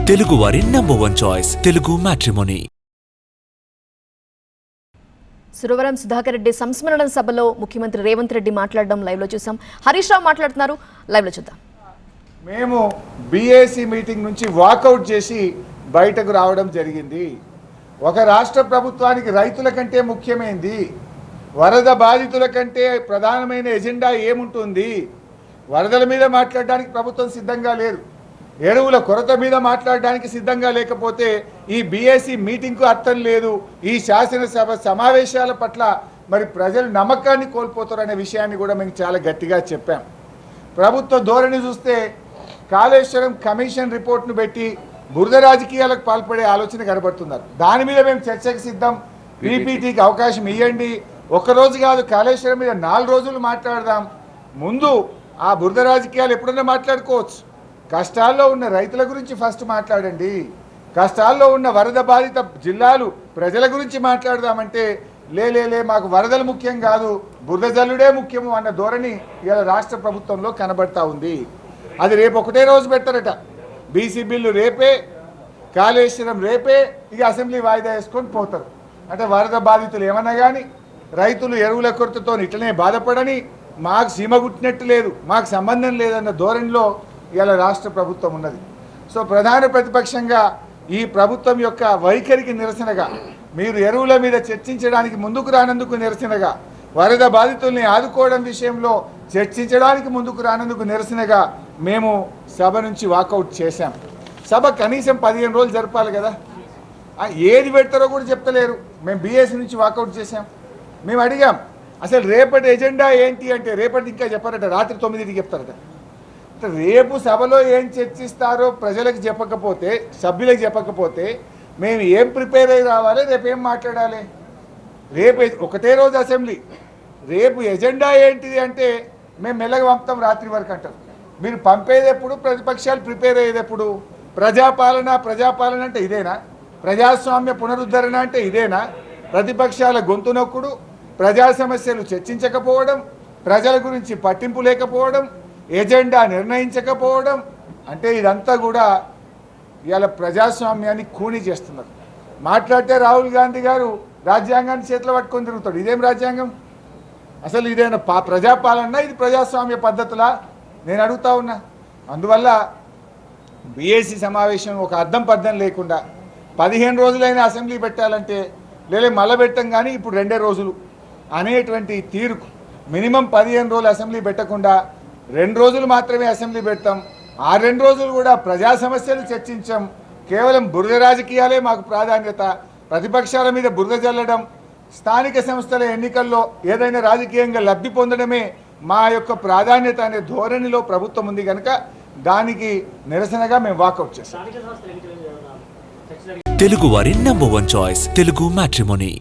తెలుగు వారి #1 choice Telugu matrimony. Suravaram Sudhakar Reddy సంస్మరణ సభలో ముఖ్యమంత్రి రేవంత్ రెడ్డి మాట్లాడడం లైవ్ లో చూసాం. హరీష్ రావు మాట్లాడుతున్నారు, లైవ్ లో చూద్దాం. మేము బీఏసీ మీటింగ్ నుంచి వాకౌట్ చేసి బయటకు రావడం జరిగింది. ఒక రాష్ట్ర ప్రభుత్వానికి రైతుల కంటే ముఖ్యమైనది, వరద బాధితుల కంటే ప్రధానమైన ఎజెండా ఏముంటుంది? వరదల మీద మాట్లాడడానికి ప్రభుత్వం సిద్ధంగా లేదు, ఎరువుల కొరత మీద మాట్లాడడానికి సిద్ధంగా లేకపోతే ఈ బీఏసీ మీటింగ్కు అర్థం లేదు. ఈ శాసనసభ సమావేశాల పట్ల మరి ప్రజలు నమ్మకాన్ని కోల్పోతారనే విషయాన్ని కూడా మేము చాలా గట్టిగా చెప్పాం. ప్రభుత్వ ధోరణి చూస్తే కాళేశ్వరం కమిషన్ రిపోర్ట్ను పెట్టి బురద రాజకీయాలకు పాల్పడే ఆలోచన కనబడుతున్నారు. దాని మీద మేము చర్చకు సిద్ధం. పీపీటీకి అవకాశం ఇవ్వండి. ఒక్కరోజు కాదు, కాళేశ్వరం మీద 4 రోజులు మాట్లాడదాం. ముందు ఆ బురద రాజకీయాలు ఎప్పుడన్నా మాట్లాడుకోవచ్చు. కష్టాల్లో ఉన్న రైతుల గురించి ఫస్ట్ మాట్లాడండి. కష్టాల్లో ఉన్న వరద బాధిత జిల్లాలు ప్రజల గురించి మాట్లాడదామంటే లే మాకు వరదలు ముఖ్యం కాదు, బురద జల్లుడే ముఖ్యము అన్న ధోరణి ఇలా రాష్ట్ర ప్రభుత్వంలో కనబడతా ఉంది. అది రేపు ఒకటే రోజు పెడతారట. బీసీ బిల్లు రేపే, కాళేశ్వరం రేపే, ఇక అసెంబ్లీ వాయిదా వేసుకొని పోతారు. అంటే వరద బాధితులు ఏమన్నా కానీ రైతులు ఎరువుల కొరతతో ఇట్లనే బాధపడని, మాకు సీమ గుట్టినట్టు లేదు, మాకు సంబంధం లేదన్న ధోరణిలో ఇలా రాష్ట్ర ప్రభుత్వం ఉన్నది. సో ప్రధాన ప్రతిపక్షంగా ఈ ప్రభుత్వం యొక్క వైఖరికి నిరసనగా, మీరు ఎరువుల మీద చర్చించడానికి ముందుకు రానందుకు నిరసనగా, వరద బాధితుల్ని ఆదుకోవడం విషయంలో చర్చించడానికి ముందుకు రానందుకు నిరసనగా మేము సభ నుంచి వాకౌట్ చేశాం. సభ కనీసం 15 రోజులు జరపాలి కదా, ఏది పెడతారో కూడా చెప్తలేరు. మేము బీఎస్సీ నుంచి వాకౌట్ చేశాం. మేము అడిగాం అసలు రేపటి ఎజెండా ఏంటి అంటే, రేపటి ఇంకా చెప్పారట, రాత్రి 9కి చెప్తారట. రేపు సభలో ఏం చర్చిస్తారో ప్రజలకు చెప్పకపోతే, సభ్యులకు చెప్పకపోతే మేము ఏం ప్రిపేర్ అయ్యి రావాలి? రేపు ఏం మాట్లాడాలి? రేపు ఒకటే రోజు అసెంబ్లీ, రేపు ఎజెండా ఏంటిది అంటే మేము మెల్లగా పంపుతాం రాత్రి వరకు అంటారు. మీరు పంపేది ఎప్పుడు? ప్రతిపక్షాలు ప్రిపేర్ అయ్యేది ఎప్పుడు? ప్రజాపాలన అంటే ఇదేనా? ప్రజాస్వామ్య పునరుద్ధరణ అంటే ఇదేనా? ప్రతిపక్షాల గొంతు నొక్కుడు, ప్రజా సమస్యలు చర్చించకపోవడం, ప్రజల గురించి పట్టింపు లేకపోవడం, ఎజెండా నిర్ణయించకపోవడం, అంటే ఇదంతా కూడా ఇవాళ ప్రజాస్వామ్యాన్ని ఖూనీ చేస్తున్నారు. మాట్లాడితే రాహుల్ గాంధీ గారు రాజ్యాంగాన్ని చేతిలో పట్టుకొని తిరుగుతాడు. ఇదేం రాజ్యాంగం? అసలు ఇదేనా ప్రజాపాలన? ఇది ప్రజాస్వామ్య పద్ధతులా? నేను అడుగుతా ఉన్నా. అందువల్ల బీఏసీ సమావేశం ఒక అర్థం పర్థం లేకుండా 15 రోజులైనా అసెంబ్లీ పెట్టాలంటే మళ్ళీ పెట్టం కానీ ఇప్పుడు 2 రోజులు అనేటువంటి తీరుకు మినిమం 15 రోజులు అసెంబ్లీ పెట్టకుండా 2 రోజులు మాత్రమే అసెంబ్లీ పెడతాం. ఆ 2 రోజులు కూడా ప్రజా సమస్యలు చర్చించాం. కేవలం బురద రాజకీయాలే మాకు ప్రాధాన్యత. ప్రతిపక్షాల మీద బురద జల్లడం, స్థానిక సంస్థల ఎన్నికల్లో ఏదైనా రాజకీయంగా లబ్ధి పొందడమే మా యొక్క ప్రాధాన్యత అనే ధోరణిలో ప్రభుత్వం ఉంది కనుక దానికి నిరసనగా మేము వాకౌట్ చేస్తాం. తెలుగు వారి #1 చాయిస్ తెలుగు మ్యాట్రిమోనీ.